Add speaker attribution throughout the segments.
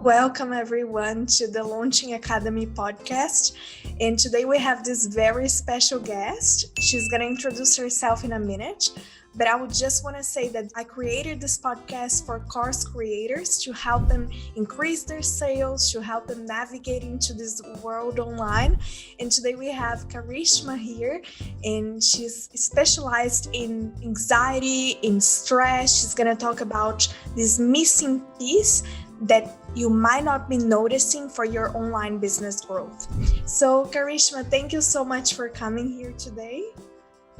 Speaker 1: Welcome everyone to the Launching Academy podcast. And today we have this very special guest. She's going to introduce herself in a minute. But I would just want to say that I created this podcast for course creators to help them increase their sales, to help them navigate into this world online. And today we have Karishma here, and she's specialized in anxiety, in stress. She's going to talk about this missing piece that you might not be noticing for your online business growth. So Karishma, thank you so much for coming here today.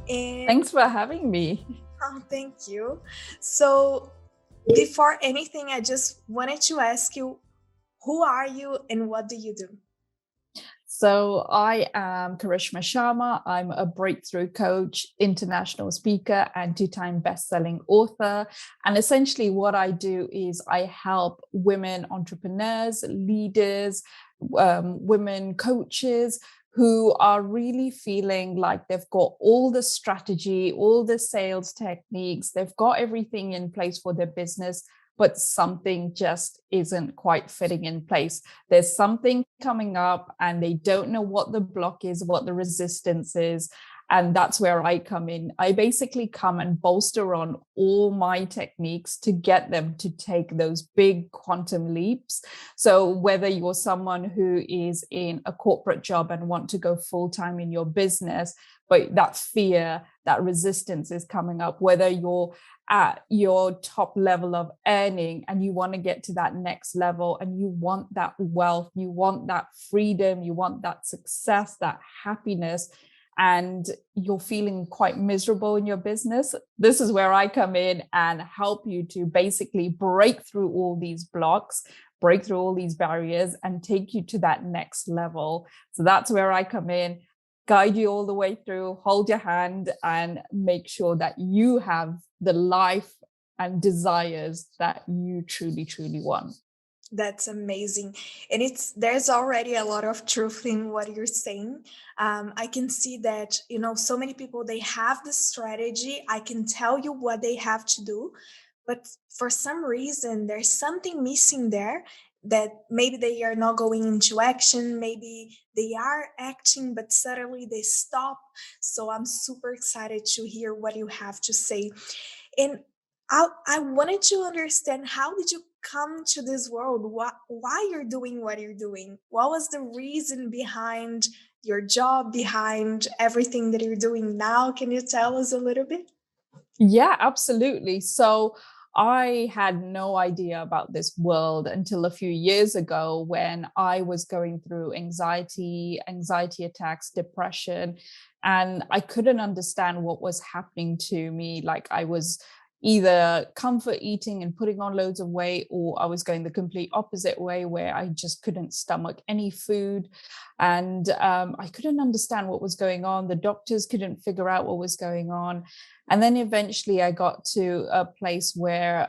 Speaker 2: And thanks for having me.
Speaker 1: Oh, thank you. So before anything, I just wanted to ask you, who are you and what do you do?
Speaker 2: So I am Karishma Sharma. I'm a breakthrough coach, international speaker, and two-time best-selling author. And essentially what I do is I help women entrepreneurs, leaders, women coaches who are really feeling like they've got all the strategy, all the sales techniques, they've got everything in place for their business, but something just isn't quite fitting in place. There's something coming up and they don't know what the block is, what the resistance is. And that's where I come in. I basically come and bolster on all my techniques to get them to take those big quantum leaps. So whether you're someone who is in a corporate job and want to go full-time in your business, but that fear, that resistance is coming up, whether you're at your top level of earning and you want to get to that next level and you want that wealth, you want that freedom, you want that success, that happiness, and you're feeling quite miserable in your business, this is where I come in and help you to basically break through all these blocks, break through all these barriers and take you to that next level. So that's where I come in, guide you all the way through, hold your hand and make sure that you have the life and desires that you truly, truly want.
Speaker 1: That's amazing. And there's already a lot of truth in what you're saying. I can see that, so many people, they have the strategy. I can tell you what they have to do, but for some reason, there's something missing there that maybe they are not going into action. Maybe they are acting, but suddenly they stop. So I'm super excited to hear what you have to say. And I wanted to understand, how did you come to this world? Why you're doing what you're doing? What was the reason behind your job, behind everything that you're doing now? Can you tell us a little bit?
Speaker 2: Yeah, absolutely. So I had no idea about this world until a few years ago when I was going through anxiety attacks, depression, and I couldn't understand what was happening to me. Like I was either comfort eating and putting on loads of weight, or I was going the complete opposite way where I just couldn't stomach any food. And I couldn't understand what was going on. The doctors couldn't figure out what was going on. And then eventually I got to a place where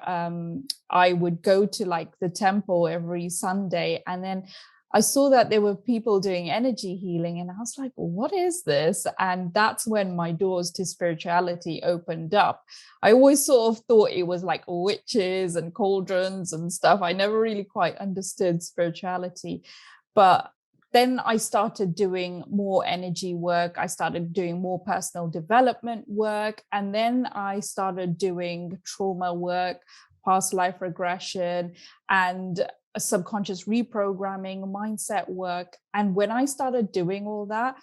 Speaker 2: I would go to like the temple every Sunday. And then I saw that there were people doing energy healing and I was like, what is this? And that's when my doors to spirituality opened up. I always sort of thought it was like witches and cauldrons and stuff. I never really quite understood spirituality. But then I started doing more energy work. I started doing more personal development work. And then I started doing trauma work, past life regression, and subconscious reprogramming, mindset work. And when I started doing all that,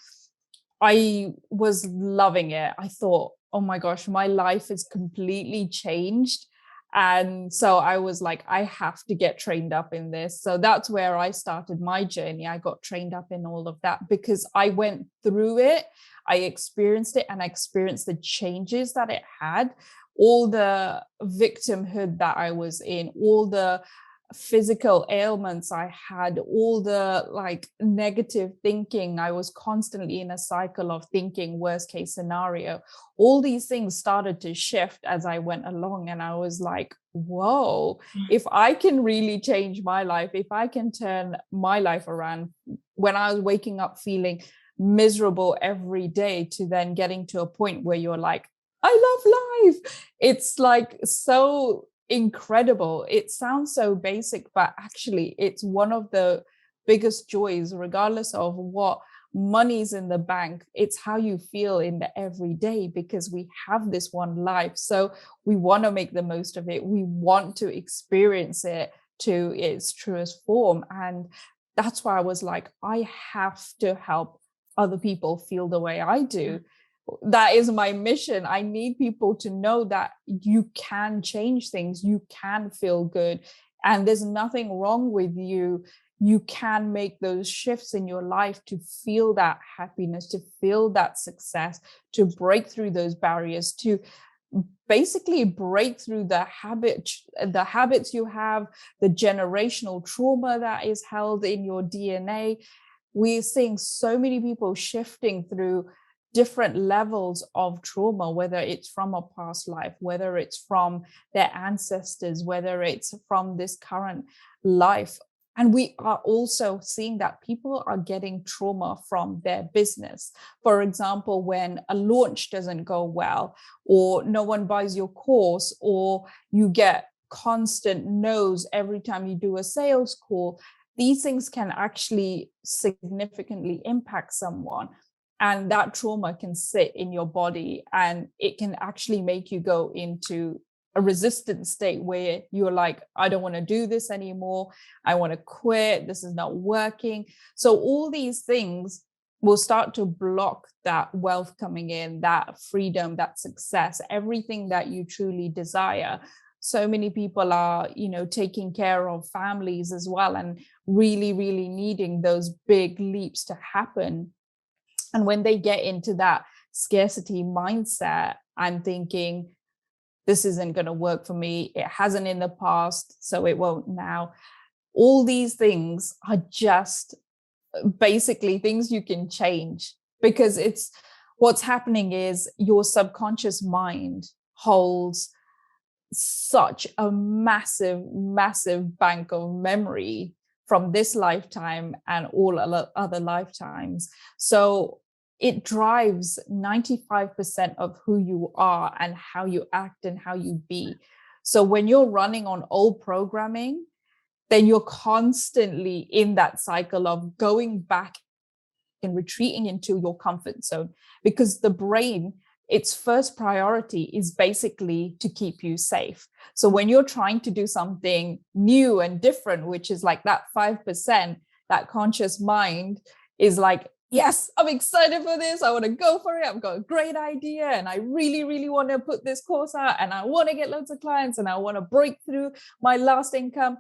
Speaker 2: I was loving it. I thought, oh my gosh, my life is completely changed. And so I was like, I have to get trained up in this. So that's where I started my journey. I got trained up in all of that because I went through it. I experienced it and I experienced the changes that it had, all the victimhood that I was in, all the physical ailments I had, all the like negative thinking. I was constantly in a cycle of thinking worst case scenario. All these things started to shift as I went along. And I was like, whoa, if I can really change my life, if I can turn my life around, when I was waking up feeling miserable every day to then getting to a point where you're like, I love life. It's like so incredible. It sounds so basic, but actually, it's one of the biggest joys, regardless of what money's in the bank. It's how you feel in the everyday, because we have this one life. So we want to make the most of it. We want to experience it to its truest form. And that's why I was like, I have to help other people feel the way I do. That is my mission. I need people to know that you can change things, you can feel good, and there's nothing wrong with you. You can make those shifts in your life to feel that happiness, to feel that success, to break through those barriers, to basically break through the habits you have, the generational trauma that is held in your DNA. We're seeing so many people shifting through different levels of trauma, whether it's from a past life, whether it's from their ancestors, whether it's from this current life. And we are also seeing that people are getting trauma from their business. For example, when a launch doesn't go well, or no one buys your course, or you get constant no's every time you do a sales call, these things can actually significantly impact someone. And that trauma can sit in your body, and it can actually make you go into a resistant state where you're like, I don't want to do this anymore. I want to quit. This is not working. So all these things will start to block that wealth coming in, that freedom, that success, everything that you truly desire. So many people are, taking care of families as well, and really, really needing those big leaps to happen. And when they get into that scarcity mindset and thinking, this isn't going to work for me, it hasn't in the past, so it won't now. All these things are just basically things you can change, because it's what's happening is your subconscious mind holds such a massive, massive bank of memory from this lifetime and all other lifetimes. So it drives 95% of who you are and how you act and how you be. So when you're running on old programming, then you're constantly in that cycle of going back and retreating into your comfort zone, because the brain, its first priority is basically to keep you safe. So when you're trying to do something new and different, which is like that 5%, that conscious mind is like, yes, I'm excited for this. I want to go for it. I've got a great idea and I really, really want to put this course out and I want to get loads of clients and I want to break through my last income.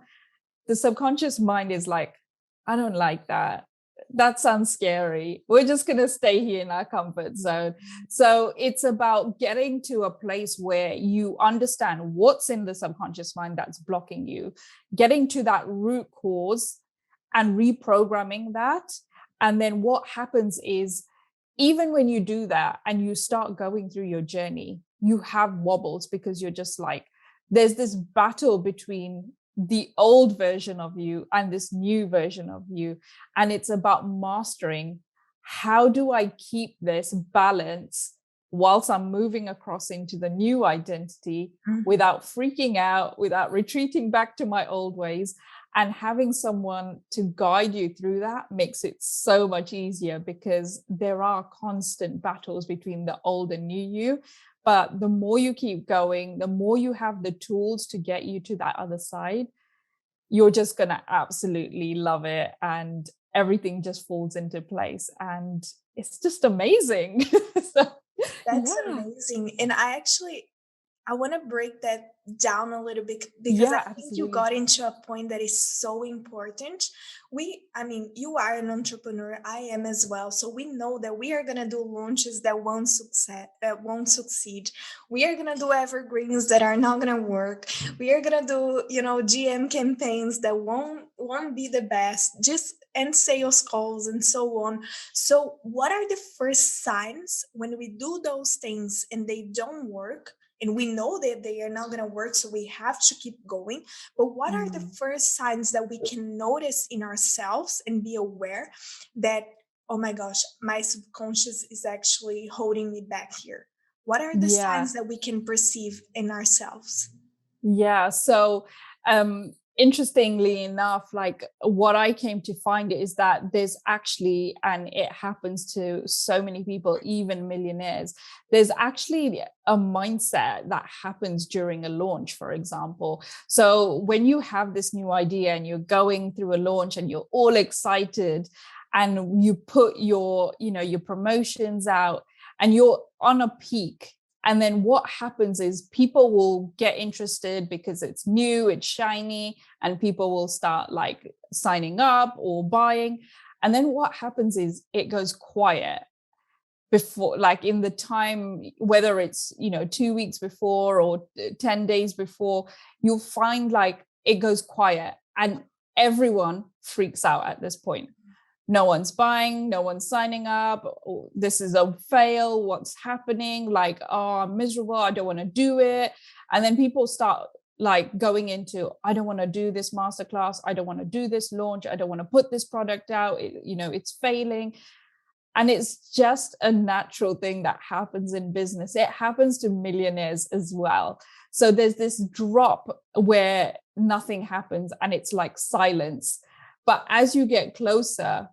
Speaker 2: The subconscious mind is like, I don't like that. That sounds scary. We're just going to stay here in our comfort zone. So it's about getting to a place where you understand what's in the subconscious mind that's blocking you, getting to that root cause and reprogramming that. And then what happens is, even when you do that and you start going through your journey, you have wobbles, because you're just like, there's this battle between the old version of you and this new version of you. And it's about mastering, how do I keep this balance whilst I'm moving across into the new identity without freaking out, without retreating back to my old ways. And having someone to guide you through that makes it so much easier, because there are constant battles between the old and new you. But the more you keep going, the more you have the tools to get you to that other side, you're just going to absolutely love it. And everything just falls into place. And it's just amazing. So,
Speaker 1: That's
Speaker 2: yeah.
Speaker 1: amazing. And I want to break that down a little bit because I
Speaker 2: Yeah,
Speaker 1: think you
Speaker 2: absolutely.
Speaker 1: got into a point that is so important. I mean, you are an entrepreneur, I am as well. So we know that we are gonna do launches that won't succeed. We are gonna do evergreens that are not gonna work. We are gonna do, GM campaigns that won't be the best. Just and sales calls and so on. So, what are the first signs when we do those things and they don't work? And we know that they are not going to work, so we have to keep going. But what are the
Speaker 2: Mm.
Speaker 1: first signs that we can notice in ourselves and be aware that, oh my gosh, my subconscious is actually holding me back here? What are the
Speaker 2: Yeah.
Speaker 1: signs that we can perceive in ourselves?
Speaker 2: Yeah. So, interestingly enough, like what I came to find is that there's actually, and it happens to so many people, even millionaires, there's actually a mindset that happens during a launch, for example. So, when you have this new idea and you're going through a launch and you're all excited and you put your, your promotions out and you're on a peak, and then what happens is people will get interested because it's new, it's shiny, and people will start like signing up or buying. And then what happens is it goes quiet before, like in the time, whether it's, 2 weeks before or 10 days before, you'll find like it goes quiet and everyone freaks out at this point. No one's buying, no one's signing up. Oh, this is a fail. What's happening? Like, oh, I'm miserable. I don't want to do it. And then people start like going into, I don't want to do this masterclass. I don't want to do this launch. I don't want to put this product out. It's failing. And it's just a natural thing that happens in business. It happens to millionaires as well. So there's this drop where nothing happens and it's like silence. But as you get closer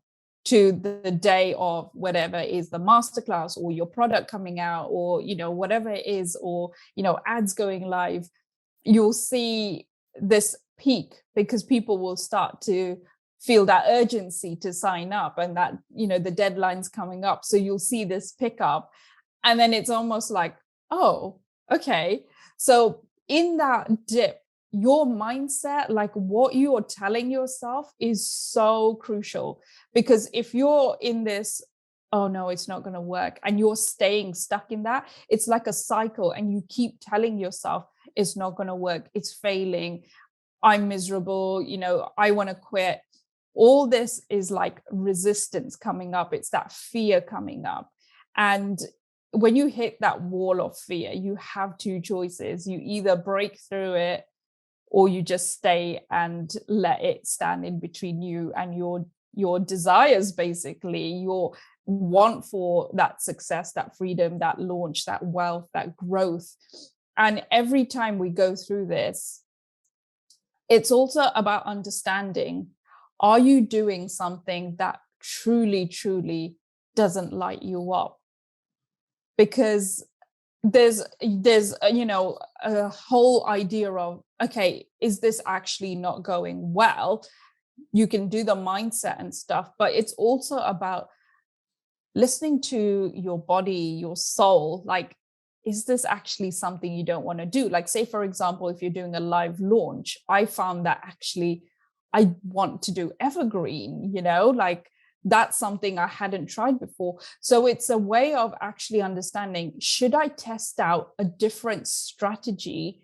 Speaker 2: to the day of whatever is the masterclass or your product coming out or, whatever it is, or, ads going live, you'll see this peak because people will start to feel that urgency to sign up and that, the deadline's coming up. So you'll see this pickup. And then it's almost like, oh, okay. So in that dip, your mindset, like what you are telling yourself, is so crucial. Because if you're in this, oh no, it's not going to work, and you're staying stuck in that, it's like a cycle. And you keep telling yourself, it's not going to work, it's failing, I'm miserable, I want to quit. All this is like resistance coming up. It's that fear coming up. And when you hit that wall of fear, you have two choices. You either break through it or you just stay and let it stand in between you and your desires, basically your want for that success, that freedom, that launch, that wealth, that growth. And every time we go through this, it's also about understanding, are you doing something that truly, truly doesn't light you up? Because there's a whole idea of, okay, is this actually not going well? You can do the mindset and stuff, but it's also about listening to your body, your soul. Like, is this actually something you don't want to do? Like, say, for example, if you're doing a live launch, I found that actually I want to do evergreen, like that's something I hadn't tried before. So it's a way of actually understanding, should I test out a different strategy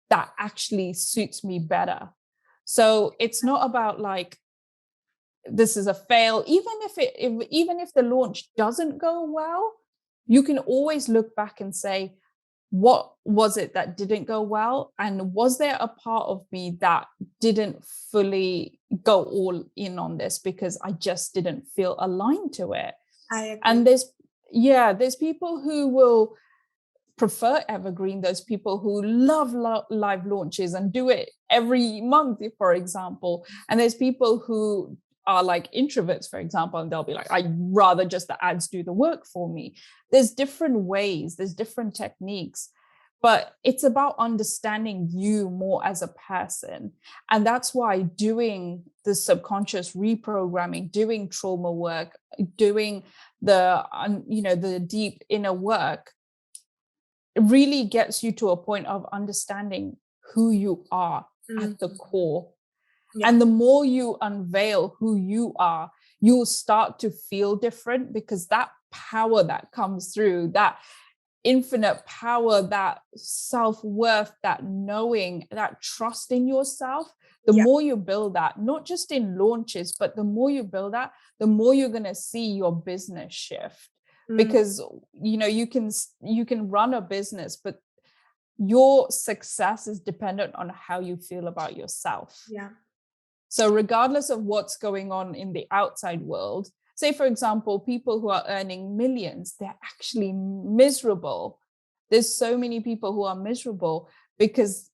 Speaker 2: that actually suits me better? So it's not about like, this is a fail. Even if the launch doesn't go well, you can always look back and say, what was it that didn't go well? And was there a part of me that didn't fully go all in on this because I just didn't feel aligned to it?
Speaker 1: I agree.
Speaker 2: And there's people who will prefer evergreen, those people who love live launches and do it every month, for example. And there's people who are like introverts, for example, and they'll be like, I'd rather just the ads do the work for me. There's different ways, there's different techniques, but it's about understanding you more as a person. And that's why doing the subconscious reprogramming, doing trauma work, doing the deep inner work, it really gets you to a point of understanding who you are at the core.
Speaker 1: Yeah.
Speaker 2: And the more you unveil who you are, you'll start to feel different, because that power that comes through, that infinite power, that self-worth, that knowing, that trust in yourself, the
Speaker 1: Yeah.
Speaker 2: more you build that, not just in launches, but the more you build that, the more you're going to see your business shift. Because you can run a business, but your success is dependent on how you feel about yourself.
Speaker 1: Yeah.
Speaker 2: So regardless of what's going on in the outside world, say, for example, people who are earning millions, they're actually miserable. There's so many people who are miserable because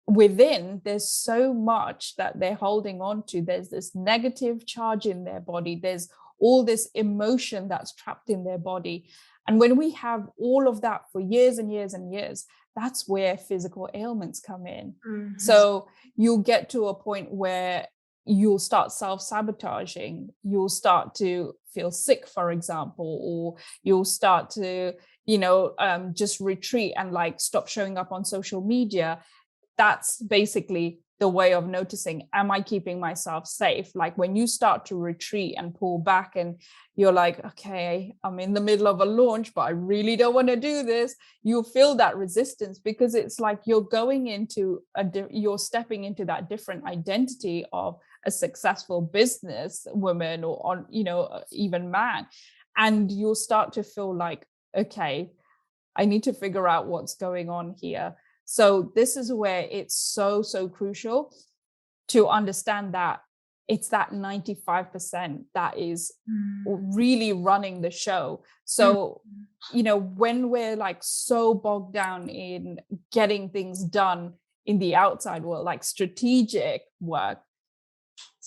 Speaker 2: within, there's so much that they're holding on to. There's this negative charge in their body, there's all this emotion that's trapped in their body. And when we have all of that for years and years and years, that's where physical ailments come in.
Speaker 1: Mhm.
Speaker 2: So you'll get to a point where you'll start self-sabotaging, you'll start to feel sick, for example, or you'll start to, just retreat and like stop showing up on social media. That's basically the way of noticing, am I keeping myself safe? Like when you start to retreat and pull back and you're like, okay, I'm in the middle of a launch, but I really don't want to do this. You'll feel that resistance because it's like you're going into you're stepping into that different identity of a successful business woman or on, even man. And you'll start to feel like, okay, I need to figure out what's going on here. So this is where it's so, so crucial to understand that it's that 95% that is
Speaker 1: Mm.
Speaker 2: really running the show.
Speaker 1: Mhm.
Speaker 2: So, when we're like so bogged down in getting things done in the outside world, like strategic work,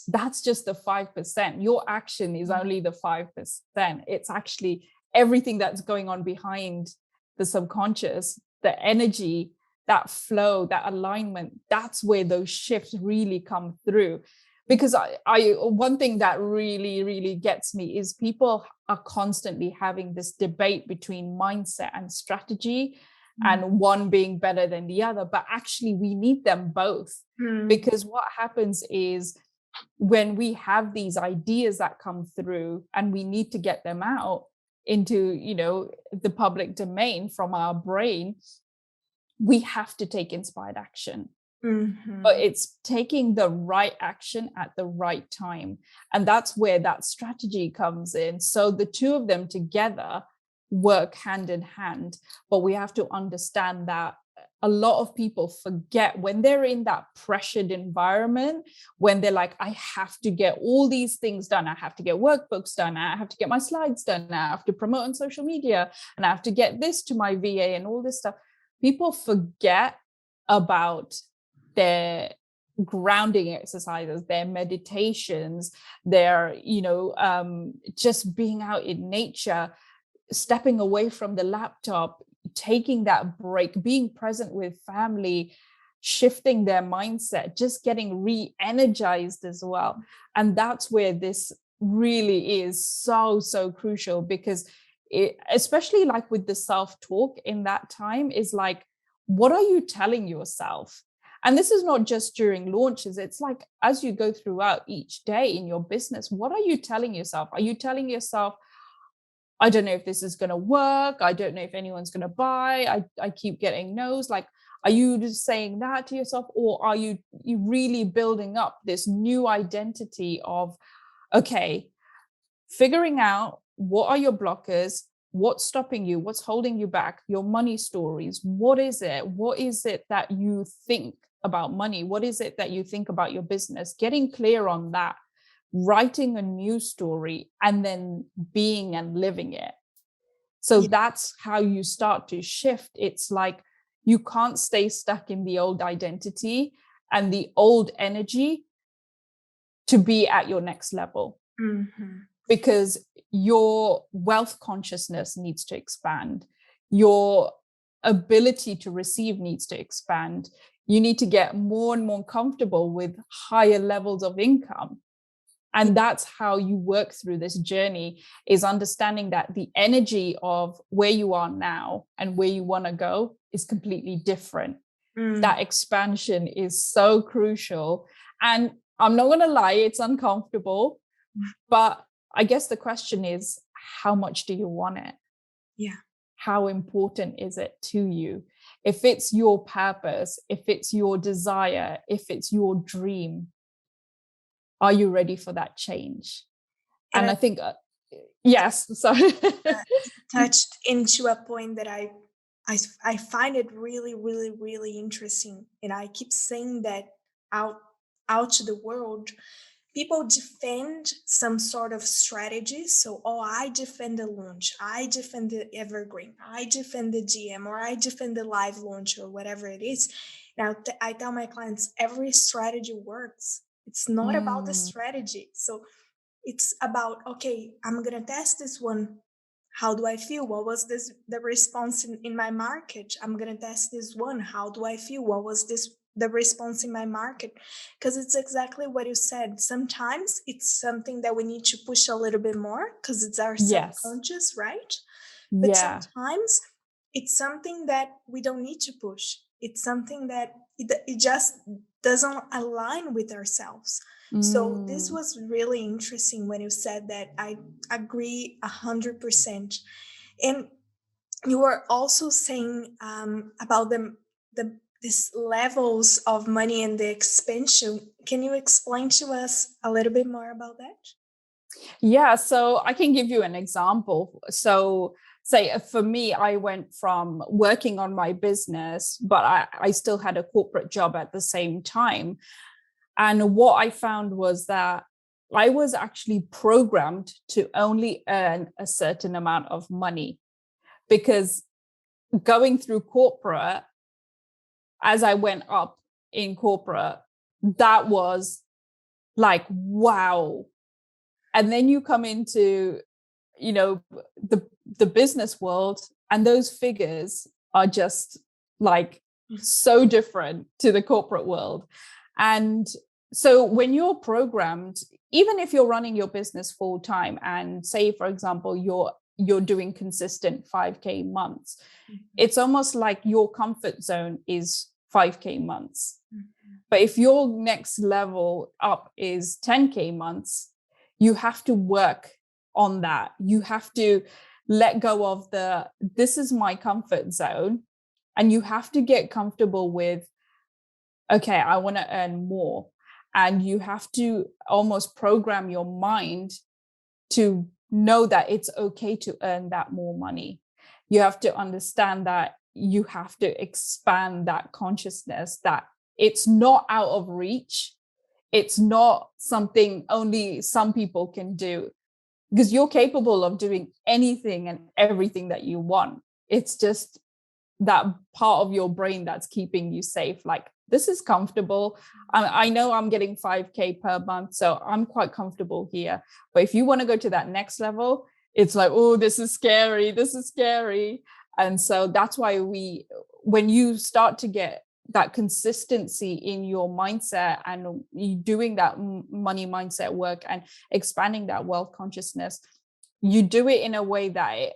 Speaker 2: that's just the 5%. Your action is only the 5%. It's actually everything that's going on behind the subconscious, the energy, that flow, that alignment. That's where those shifts really come through. Because I one thing that really, really gets me is people are constantly having this debate between mindset and strategy, and one being better than the other. But actually, we need them both.
Speaker 1: Mhm.
Speaker 2: Because what happens is when we have these ideas that come through and we need to get them out into the public domain from our brain, we have to take inspired action, but
Speaker 1: Mhm.
Speaker 2: it's taking the right action at the right time. And that's where that strategy comes in. So the two of them together work hand in hand. But we have to understand that a lot of people forget when they're in that pressured environment, when they're like, I have to get all these things done. I have to get workbooks done. I have to get my slides done. I have to promote on social media and I have to get this to my VA and all this stuff. People forget about their grounding exercises, their meditations, their, just being out in nature, stepping away from the laptop, taking that break, being present with family, shifting their mindset, just getting re-energized as well. And that's where this really is so, so crucial, because especially like with the self-talk in that time, is like, what are you telling yourself? And this is not just during launches, it's like as you go throughout each day in your business, what are you telling yourself? Are you telling yourself, I don't know if this is going to work, I don't know if anyone's going to buy, I keep getting no's? Like, are you just saying that to yourself, or are you really building up this new identity of, okay, figuring out what are your blockers, what's stopping you, what's holding you back, your money stories, what is it that you think about money, what is it that you think about your business, getting clear on that, writing a new story, and then being and living it. So
Speaker 1: Yeah.
Speaker 2: that's how you start to shift. It's like you can't stay stuck in the old identity and the old energy to be at your next level,
Speaker 1: Mhm.
Speaker 2: because your wealth consciousness needs to expand. Your ability to receive needs to expand. You need to get more and more comfortable with higher levels of income.
Speaker 1: Yeah.
Speaker 2: And that's how you work through this journey, is understanding that the energy of where you are now and where you want to go is completely different.
Speaker 1: Mm.
Speaker 2: That expansion is so crucial. And I'm not going to lie, it's uncomfortable, but I guess the question is, how much do you want it?
Speaker 1: Yeah.
Speaker 2: How important is it to you? If it's your purpose, if it's your desire, if it's your dream, are you ready for that change?
Speaker 1: And
Speaker 2: And
Speaker 1: I
Speaker 2: I think, yes, sorry.
Speaker 1: you touched into a point that I find it really, really, really interesting, and I keep saying that out out to the world, people defend some sort of strategy. So, oh, I defend the launch, I defend the evergreen, I defend the GM, or I defend the live launch, or whatever it is. Now, I tell my clients every strategy works. It's not about the
Speaker 2: Mm,
Speaker 1: strategy. So, it's about, okay, I'm going to test this one. How do I feel? What was this the response in my market? I'm going to test this one. How do I feel? What was this the response in my market? Because it's exactly what you said. Sometimes it's something that we need to push a little bit more because it's our
Speaker 2: yes.
Speaker 1: subconscious, right? But
Speaker 2: Yeah.
Speaker 1: sometimes it's something that we don't need to push. It's something that it just doesn't align with ourselves. So this
Speaker 2: Mm.
Speaker 1: was really interesting when you said that. I agree 100%. And you were also saying about the these levels of money and the expansion. Can you explain to us a little bit more about that?
Speaker 2: Yeah, so I can give you an example. So, say for me, I went from working on my business, but I still had a corporate job at the same time. And what I found was that I was actually programmed to only earn a certain amount of money because going through corporate, as I went up in corporate, that was like, wow. And then you come into, you know, the business world, and those figures are just like so different to the corporate world. And so when you're programmed, even if you're running your business full time, and say for example you're doing consistent 5K months,
Speaker 1: Mhm,
Speaker 2: it's almost like your comfort zone is 5K months.
Speaker 1: mhm,
Speaker 2: But if your next level up is 10K months, you have to work on that. You have to let go of the, this is my comfort zone. And you have to get comfortable with, okay, I want to earn more. And you have to almost program your mind to know that it's okay to earn that more money. You have to understand that you have to expand that consciousness, that it's not out of reach. It's not something only some people can do, because you're capable of doing anything and everything that you want. It's just that part of your brain that's keeping you safe. Like, this is comfortable. I know I'm getting 5K per month, so I'm quite comfortable here. But if you want to go to that next level, it's like, oh, this is scary. This is scary. And so that's why when you start to get that consistency in your mindset, and you doing that money mindset work and expanding that wealth consciousness, you do it in a way that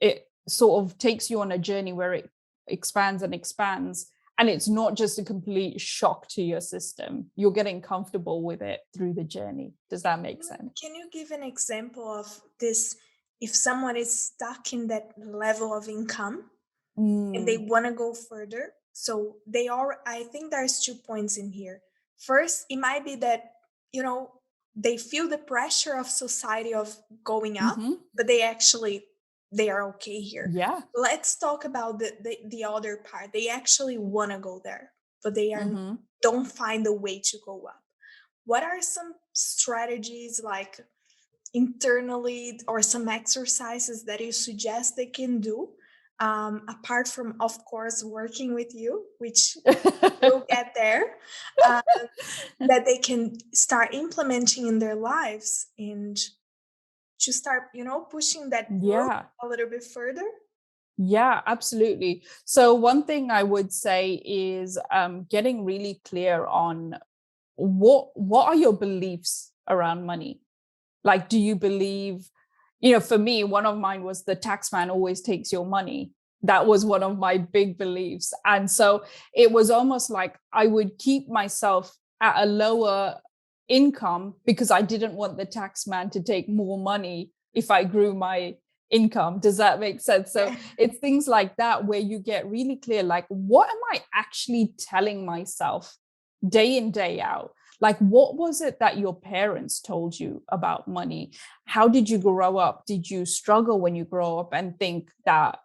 Speaker 2: it sort of takes you on a journey where it expands and expands, and it's not just a complete shock to your system. You're getting comfortable with it through the journey. Does that make sense?
Speaker 1: Can you give an example of this? If someone is stuck in that level of income and they
Speaker 2: Mm,
Speaker 1: want to go further, so they are, I think there's 2 points in here. First, it might be that, you know, they feel the pressure of society of going up,
Speaker 2: hmm.
Speaker 1: but they are okay here.
Speaker 2: Yeah.
Speaker 1: Let's talk about the other part. They actually want to go there, but they are
Speaker 2: Hmm.
Speaker 1: don't find a way to go up. What are some strategies, like internally, or some exercises that you suggest they can do, apart from, of course, working with you, which we'll get there, uh, that they can start implementing in their lives and to start, pushing that growth
Speaker 2: Yeah.
Speaker 1: a little bit further?
Speaker 2: Yeah, absolutely. So one thing I would say is getting really clear on what are your beliefs around money. Like, do you believe, for me, one of mine was the tax man always takes your money. That was one of my big beliefs. And so it was almost like I would keep myself at a lower income because I didn't want the tax man to take more money if I grew my income. Does that make sense? So
Speaker 1: Yeah.
Speaker 2: it's things like that where you get really clear, like, what am I actually telling myself day in, day out? Like, what was it that your parents told you about money? How did you grow up? Did you struggle when you grow up and think that,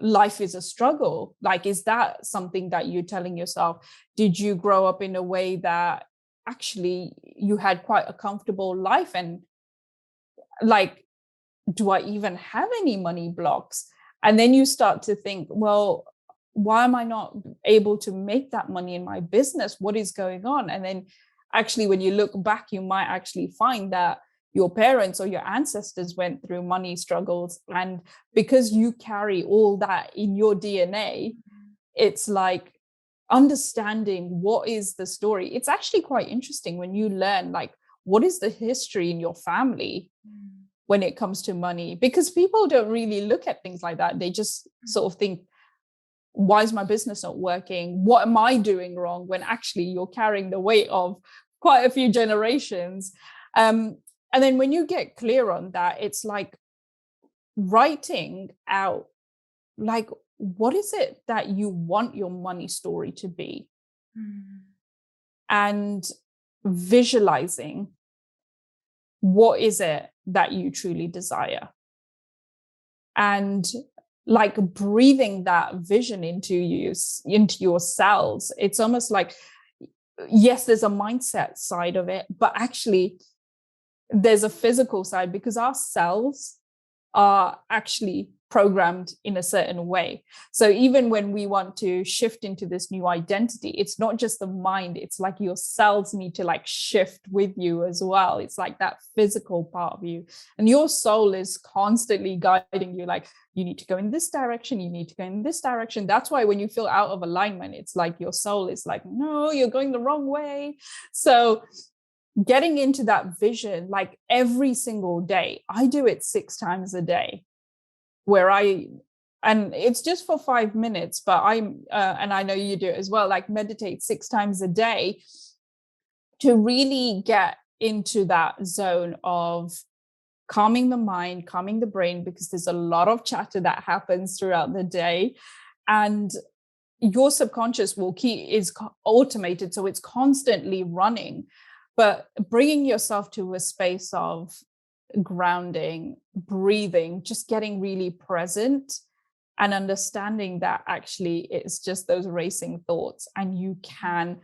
Speaker 2: life is a struggle? Like, is that something that you're telling yourself? Did you grow up in a way that actually you had quite a comfortable life, and like, do I even have any money blocks? And then you start to think, well, why am I not able to make that money in my business? What is going on? And then actually, when you look back, you might actually find that your parents or your ancestors went through money struggles. And because you carry all that in your DNA, it's like understanding what is the story. It's actually quite interesting when you learn, like, what is the history in your family
Speaker 1: Mm.
Speaker 2: when it comes to money, because people don't really look at things like that. They just sort of think, why is my business not working? What am I doing wrong? When actually you're carrying the weight of quite a few generations. And then when you get clear on that, it's like writing out, like, what is it that you want your money story to be?
Speaker 1: Mm.
Speaker 2: And visualizing, what is it that you truly desire? And like breathing that vision into you, into your cells. It's almost like, yes, there's a mindset side of it, but actually there's a physical side, because our cells are actually programmed in a certain way. So even when we want to shift into this new identity, it's not just the mind, it's like your cells need to like shift with you as well. It's like that physical part of you. And your soul is constantly guiding you, like, you need to go in this direction, you need to go in this direction. That's why when you feel out of alignment, it's like your soul is like, no, you're going the wrong way. So getting into that vision, like every single day, I do it 6 times a day, where and it's just for 5 minutes, but and I know you do it as well, like meditate 6 times a day to really get into that zone of calming the mind, calming the brain, because there's a lot of chatter that happens throughout the day. And your subconscious is automated, so it's constantly running. But bringing yourself to a space of grounding, breathing, just getting really present and understanding that actually it's just those racing thoughts, and you can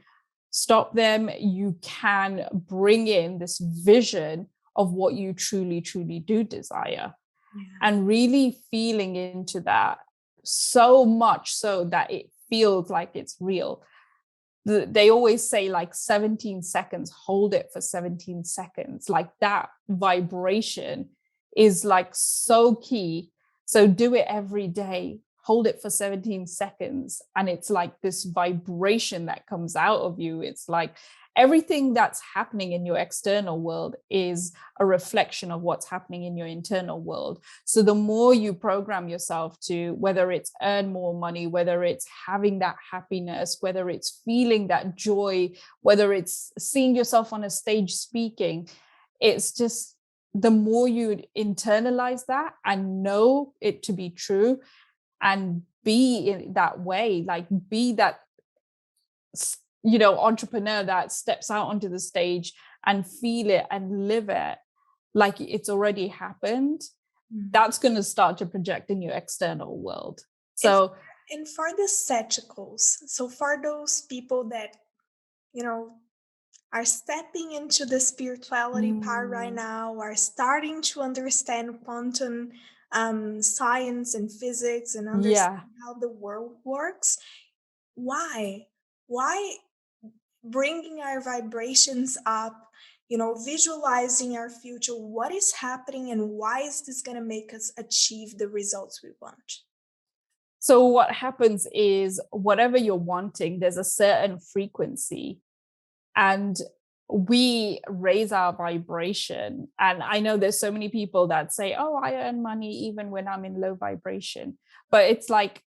Speaker 2: stop them. You can bring in this vision of what you truly, truly do desire,
Speaker 1: Yeah.
Speaker 2: and really feeling into that, so much so that it feels like it's real. They always say, like, 17 seconds, hold it for 17 seconds. Like, that vibration is like so key. So do it every day, hold it for 17 seconds. And it's like this vibration that comes out of you. It's like everything that's happening in your external world is a reflection of what's happening in your internal world. So the more you program yourself to, whether it's earn more money, whether it's having that happiness, whether it's feeling that joy, whether it's seeing yourself on a stage speaking, it's just, the more you internalize that and know it to be true, and be in that way, like be that entrepreneur that steps out onto the stage and feel it and live it like it's already happened,
Speaker 1: Mm.
Speaker 2: that's going to start to project in your external world.
Speaker 1: And
Speaker 2: So
Speaker 1: and for the skepticals, so for those people that, you know, are stepping into the spirituality part right
Speaker 2: mm,
Speaker 1: now, are starting to understand quantum science and physics and
Speaker 2: yeah.
Speaker 1: understand how the world works, why? Why bringing our vibrations up, visualizing our future, what is happening and why is this going to make us achieve the results we want?
Speaker 2: So what happens is, whatever you're wanting, there's a certain frequency, and we raise our vibration. And I know there's so many people that say, oh, I earn money even when I'm in low vibration. But it's like,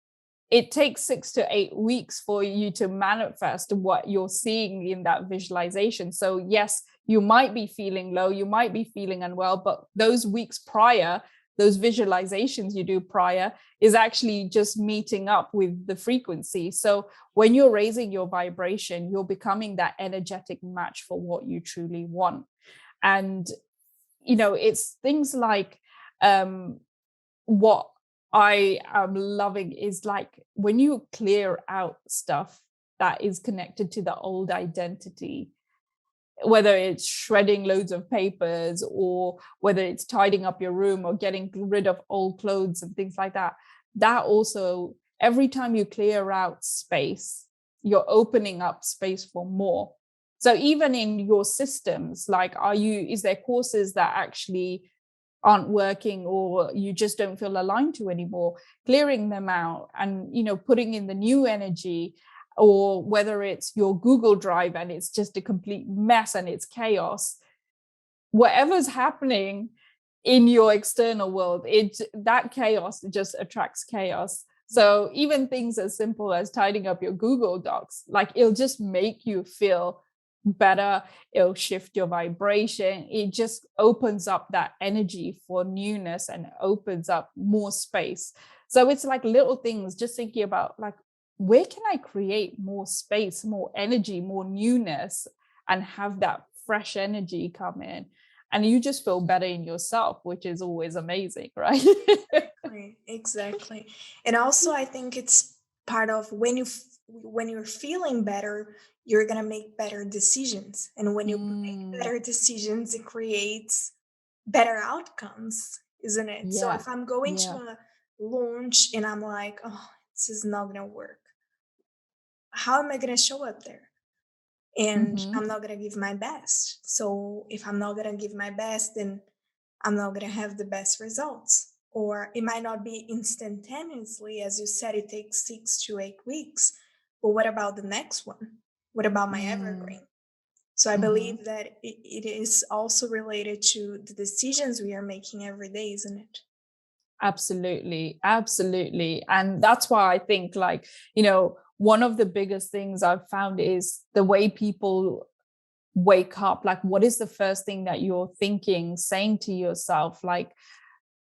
Speaker 2: it takes 6 to 8 weeks for you to manifest what you're seeing in that visualization. So yes, you might be feeling low, you might be feeling unwell, but those weeks prior, those visualizations you do prior, is actually just meeting up with the frequency. So when you're raising your vibration, you're becoming that energetic match for what you truly want. And it's things like, what I am loving is, like, when you clear out stuff that is connected to the old identity, whether it's shredding loads of papers or whether it's tidying up your room or getting rid of old clothes and things like that. That also, every time you clear out space, you're opening up space for more. So even in your systems, like, is there courses that actually aren't working or you just don't feel aligned to anymore? Clearing them out and, putting in the new energy, or whether it's your Google Drive and it's just a complete mess and it's chaos, whatever's happening in your external world, that chaos just attracts chaos. So even things as simple as tidying up your Google Docs, like, it'll just make you feel better. It'll shift your vibration. It just opens up that energy for newness and opens up more space. So it's like little things, just thinking about, like, where can I create more space, more energy, more newness, and have that fresh energy come in? And you just feel better in yourself, which is always amazing, right?
Speaker 1: Exactly, exactly. And also, I think it's part of when you're feeling better, you're gonna make better decisions, and when you make
Speaker 2: Mm,
Speaker 1: better decisions, it creates better outcomes, isn't it? So
Speaker 2: yeah,
Speaker 1: if I'm going to
Speaker 2: yeah.
Speaker 1: a launch and I'm like, oh, this is not gonna work, how am I gonna show up there? And
Speaker 2: Hmm.
Speaker 1: I'm not gonna give my best. So if I'm not gonna give my best, then I'm not gonna have the best results. Or it might not be instantaneously, as you said, it takes 6 to 8 weeks. But what about the next one? What about my
Speaker 2: Mm,
Speaker 1: evergreen? So I
Speaker 2: hmm.
Speaker 1: believe that it is also related to the decisions we are making every day, isn't it?
Speaker 2: Absolutely, absolutely. And that's why I think, like, one of the biggest things I've found is the way people wake up. Like, what is the first thing that you're thinking, saying to yourself? Like,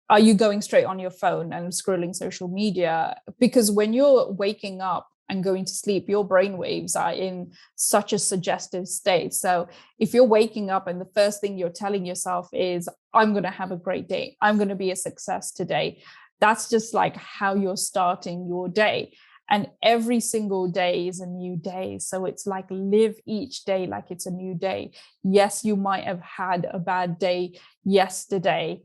Speaker 2: are you going straight on your phone and scrolling social media? Because when you're waking up and going to sleep, your brain waves are in such a suggestive state. So if you're waking up and the first thing you're telling yourself is, I'm going to have a great day, I'm going to be a success today, that's just like how you're starting your day. And every single day is a new day. So it's like, live each day like it's a new day. Yes, you might have had a bad day yesterday,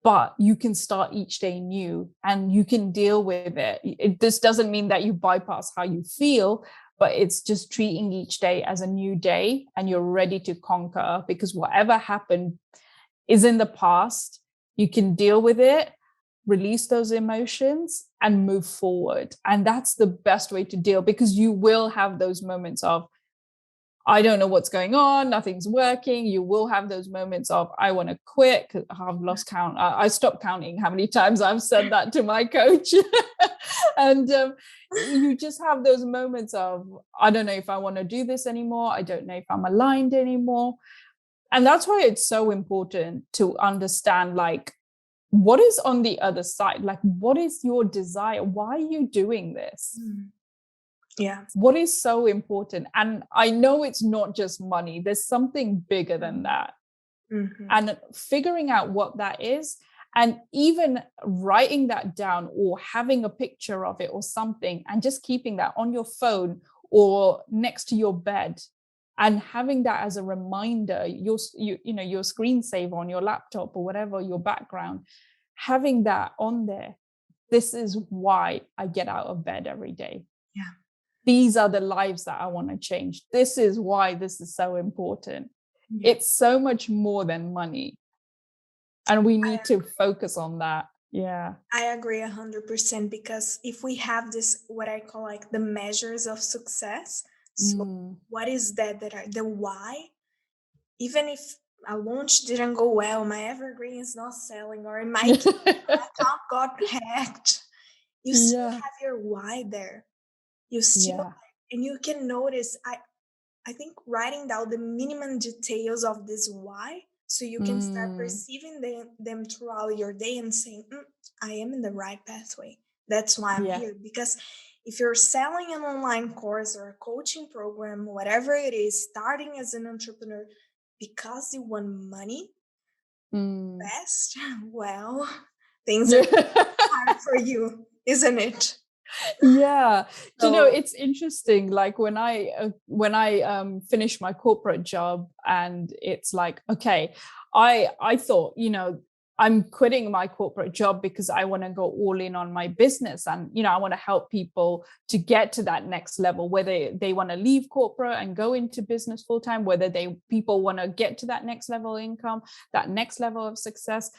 Speaker 2: but you can start each day new and you can deal with it. This doesn't mean that you bypass how you feel, but it's just treating each day as a new day and you're ready to conquer, because whatever happened is in the past. You can deal with it, release those emotions, and move forward. And that's the best way to deal, because you will have those moments of, I don't know what's going on, nothing's working. You will have those moments of, I want to quit. I've lost count. I stopped counting how many times I've said that to my coach. And you just have those moments of, I don't know if I want to do this anymore. I don't know if I'm aligned anymore. And that's why it's so important to understand, like, what is on the other side? Like, what is your desire? Why are you doing this?
Speaker 1: Mm. Yeah.
Speaker 2: What is so important? And I know it's not just money, there's something bigger than that.
Speaker 1: Mm-hmm.
Speaker 2: And figuring out what that is, and even writing that down or having a picture of it or something, and just keeping that on your phone or next to your bed, and having that as a reminder, your screensaver on your laptop or whatever, your background, having that on there. This is why I get out of bed every day.
Speaker 1: Yeah.
Speaker 2: These are the lives that I want to change. This is why this is so important.
Speaker 1: Yeah.
Speaker 2: It's so much more than money. And we
Speaker 1: I
Speaker 2: need to focus on that. Yeah.
Speaker 1: I agree 100% because if we have this, what I call like the measures of success, so
Speaker 2: Mm.
Speaker 1: what is that are the why? Even if a launch didn't go well, my evergreen is not selling, or in my case, my account got hacked, you still
Speaker 2: Yeah.
Speaker 1: have your why there. You still,
Speaker 2: Yeah.
Speaker 1: and you can notice, I think writing down the minimum details of this why, so you can start
Speaker 2: Mm.
Speaker 1: perceiving them throughout your day and saying, I am in the right pathway. That's why I'm
Speaker 2: Yeah.
Speaker 1: here. Because if you're selling an online course or a coaching program, whatever it is, starting as an entrepreneur because you want money
Speaker 2: Mm.
Speaker 1: best, well, things are
Speaker 2: Yeah.
Speaker 1: hard for you, isn't it?
Speaker 2: Yeah. Do you know,
Speaker 1: So
Speaker 2: it's interesting, like when I finished my corporate job, and it's like, okay, I thought, I'm quitting my corporate job because I want to go all in on my business, and I want to help people to get to that next level, whether they want to leave corporate and go into business full time, whether people want to get to that next level income, that next level of success.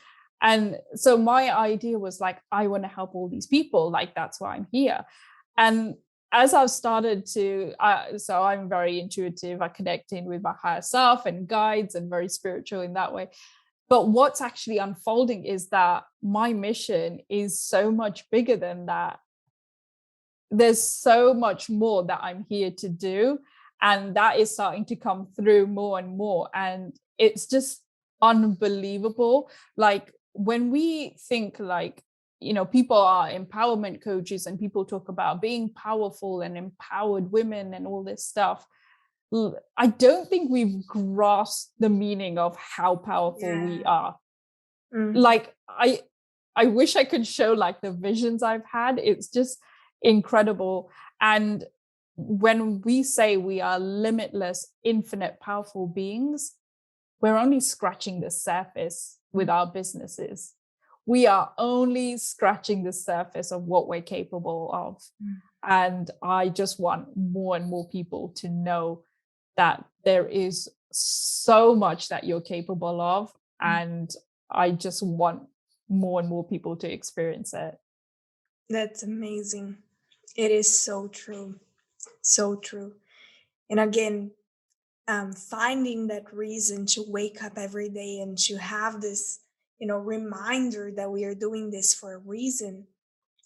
Speaker 2: And so my idea was like, I want to help all these people, like that's why I'm here. And as I've started to, so I'm very intuitive, I connect in with my higher self and guides, and very spiritual in that way. But what's actually unfolding is that my mission is so much bigger than that. There's so much more that I'm here to do. And that is starting to come through more and more. And it's just unbelievable. Like when we think like, people are empowerment coaches and people talk about being powerful and empowered women and all this stuff. I don't think we've grasped the meaning of how powerful we
Speaker 1: yeah.
Speaker 2: are.
Speaker 1: Mhm.
Speaker 2: Like I wish I could show like the visions I've had. It's just incredible. And when we say we are limitless, infinite, powerful beings, we're only scratching the surface with our businesses. We are only scratching the surface of what we're capable of.
Speaker 1: Mm.
Speaker 2: And I just want more and more people to know that there is so much that you're capable of.
Speaker 1: Mm.
Speaker 2: And I just want more and more people to experience it.
Speaker 1: That's amazing. It is so true. So true. And again, finding that reason to wake up every day and to have this, reminder that we are doing this for a reason,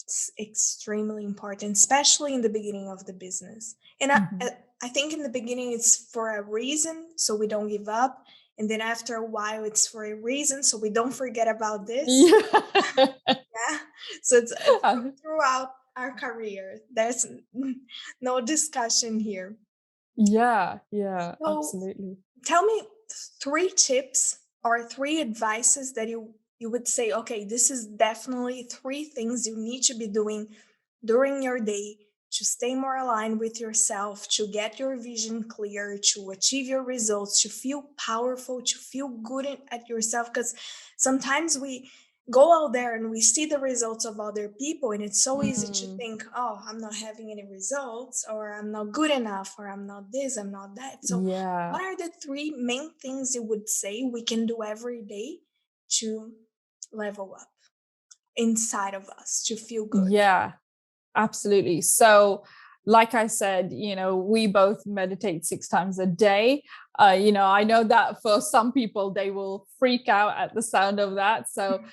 Speaker 1: it's extremely important, especially in the beginning of the business. And
Speaker 2: Mhm.
Speaker 1: I think in the beginning it's for a reason, so we don't give up. And then after a while, it's for a reason, so we don't forget about this.
Speaker 2: Yeah.
Speaker 1: Yeah. So it's throughout our career. There's no discussion here.
Speaker 2: Yeah, yeah,
Speaker 1: So
Speaker 2: absolutely.
Speaker 1: tell me three tips or three advices that you would say, okay, this is definitely three things you need to be doing during your day to stay more aligned with yourself, to get your vision clear, to achieve your results, to feel powerful, to feel good at yourself. Because sometimes we go out there and we see the results of other people, and it's so easy to
Speaker 2: Mm,
Speaker 1: think, oh, I'm not having any results, or I'm not good enough, or I'm not this, I'm not that. So,
Speaker 2: yeah.
Speaker 1: what are the three main things you would say we can do every day to level up inside of us, to feel good?
Speaker 2: Yeah, absolutely. So, like I said, we both meditate 6 times a day. I know that for some people, they will freak out at the sound of that. So,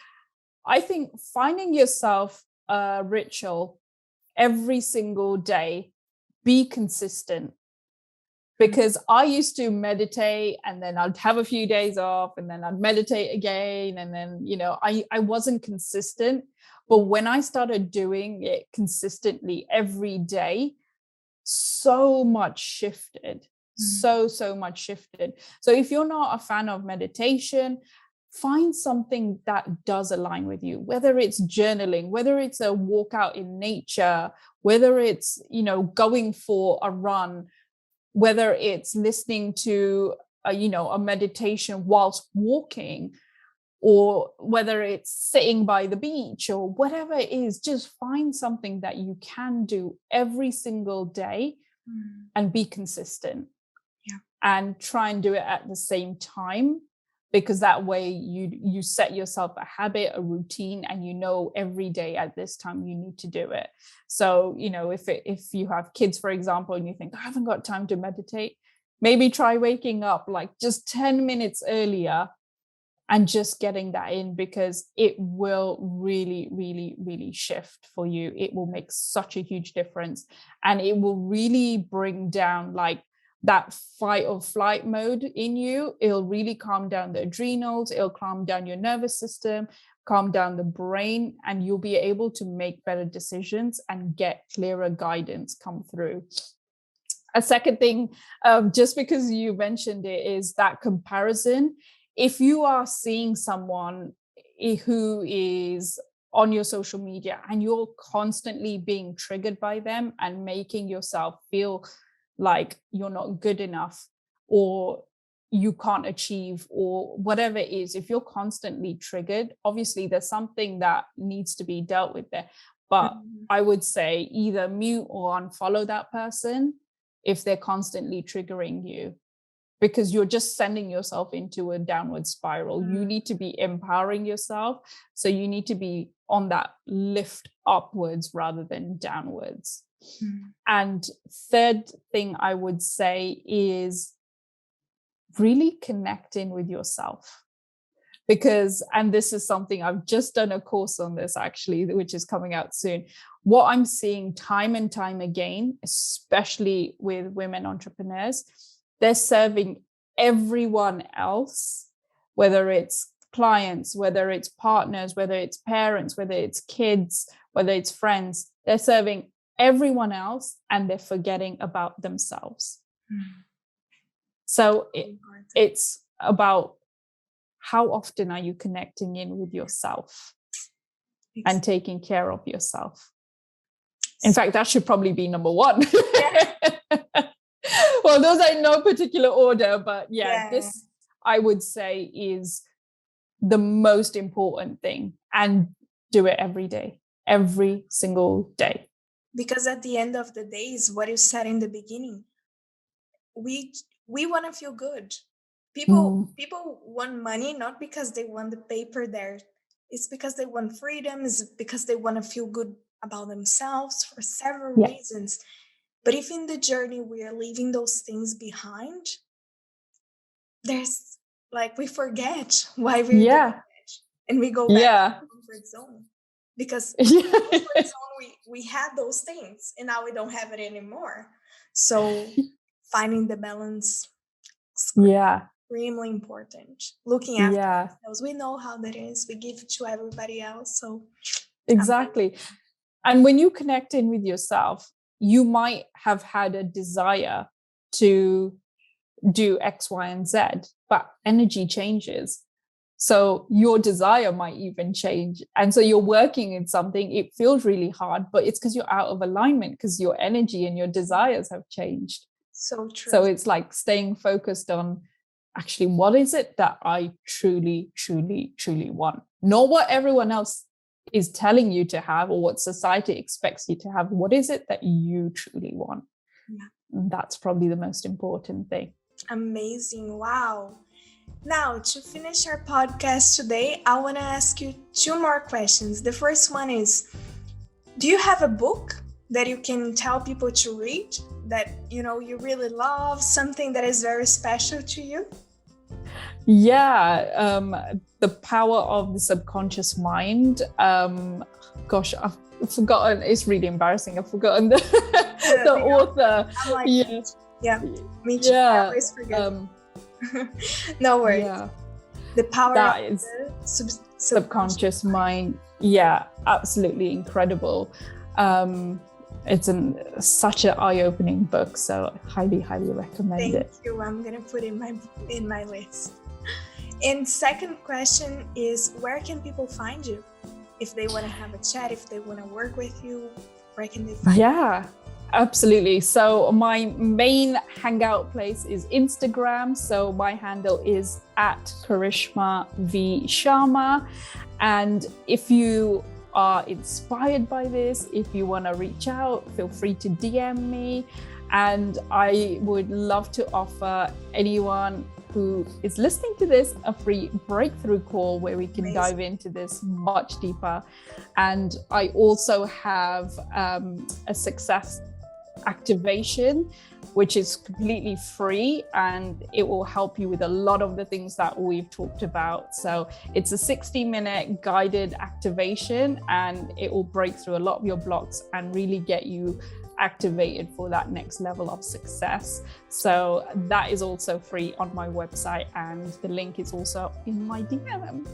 Speaker 2: I think finding yourself a ritual every single day, be consistent.
Speaker 1: Mm,
Speaker 2: Because I used to meditate and then I'd have a few days off and then I'd meditate again. And then, I wasn't consistent. But when I started doing it consistently every day, so much shifted.
Speaker 1: mm,
Speaker 2: So much shifted. So if you're not a fan of meditation, find something that does align with you, whether it's journaling, whether it's a walk out in nature, whether it's, going for a run, whether it's listening to a meditation whilst walking, or whether it's sitting by the beach, or whatever it is. Just find something that you can do every single day
Speaker 1: mm.
Speaker 2: and be consistent,
Speaker 1: Yeah.
Speaker 2: and try and do it at the same time, because that way you set yourself a habit, a routine, and every day at this time you need to do it. So if you have kids, for example, and you think, I haven't got time to meditate, maybe try waking up like just 10 minutes earlier and just getting that in, because it will really, really, really shift for you. It will make such a huge difference, and it will really bring down like that fight or flight mode in you. It'll really calm down the adrenals, it'll calm down your nervous system, calm down the brain, and you'll be able to make better decisions and get clearer guidance come through. A second thing, just because you mentioned it, is that comparison. If you are seeing someone who is on your social media and you're constantly being triggered by them and making yourself feel like you're not good enough or you can't achieve or whatever it is, if you're constantly triggered, obviously there's something that needs to be dealt with there. But
Speaker 1: Mhm.
Speaker 2: I would say either mute or unfollow that person if they're constantly triggering you, because you're just sending yourself into a downward spiral. You need to be empowering yourself. So you need to be on that lift upwards rather than downwards.
Speaker 1: Mm.
Speaker 2: And third thing I would say is really connecting with yourself. Because, and this is something I've just done a course on this actually, which is coming out soon. What I'm seeing time and time again, especially with women entrepreneurs, they're serving everyone else, whether it's clients, whether it's partners, whether it's parents, whether it's kids, whether it's friends, they're serving everyone else and they're forgetting about themselves.
Speaker 1: Mm.
Speaker 2: So
Speaker 1: Important.
Speaker 2: it's about how often are you connecting in with yourself and taking care of yourself? In fact, that should probably be number one. Well, those are in no particular order, but this I would say is the most important thing, and do it every day, every single day.
Speaker 1: Because at the end of the day is what you said in the beginning. We want to feel good. People want money not because they want the paper there. It's because they want freedom. It's because they want to feel good about themselves for several reasons. But if in the journey we are leaving those things behind, there's like we forget why we're doing it, and we go back to the comfort zone. Because in the comfort zone we had those things and now we don't have it anymore. So finding the balance is extremely important. Looking after ourselves, we know how that is. We give it to everybody else. So
Speaker 2: exactly. And when you connect in with yourself, you might have had a desire to do X, Y, and Z, but energy changes. So your desire might even change. And so you're working in something, it feels really hard, but it's because you're out of alignment because your energy and your desires have changed.
Speaker 1: So true.
Speaker 2: So it's like staying focused on actually, what is it that I truly, truly, truly want? Not what everyone else is telling you to have or what society expects you to have. What is it that you truly want? And that's probably the most important thing.
Speaker 1: Amazing. Wow. Now, to finish our podcast today, I want to ask you two more questions. The first one is, do you have a book that you can tell people to read that, you really love, something that is very special to you?
Speaker 2: The Power of the Subconscious Mind. Gosh, I've forgotten. It's really embarrassing. I've forgotten the author.
Speaker 1: I'm like, me too. I always forget. No worries. The power
Speaker 2: that
Speaker 1: of
Speaker 2: is
Speaker 1: the
Speaker 2: subconscious mind. Absolutely incredible. It's such an eye-opening book, so I highly recommend it.
Speaker 1: Thank you. I'm gonna put it in my list. And second question is, where can people find you if they want to have a chat, if they want to work with you? Where can they find you?
Speaker 2: Absolutely. So my main hangout place is Instagram. So my handle is @Karishma V Sharma. And if you are inspired by this, if you want to reach out, feel free to DM me. And I would love to offer anyone who is listening to this a free breakthrough call where we can dive into this much deeper. And I also have a success activation, which is completely free, and it will help you with a lot of the things that we've talked about. So it's a 60-minute guided activation, and it will break through a lot of your blocks and really get you activated for that next level of success. So that is also free on my website, and the link is also in my DM,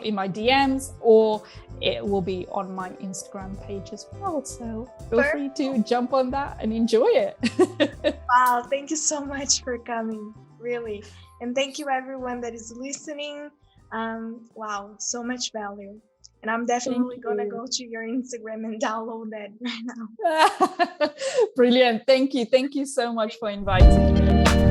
Speaker 2: in my DMs, or it will be on my Instagram page as well. So feel free to jump on that and enjoy it.
Speaker 1: Wow, thank you so much for coming, really. And thank you everyone that is listening. Wow, so much value. And I'm
Speaker 2: Thank
Speaker 1: definitely gonna
Speaker 2: you.
Speaker 1: go to your Instagram and download that right now.
Speaker 2: Brilliant. Thank you. Thank you so much for inviting me.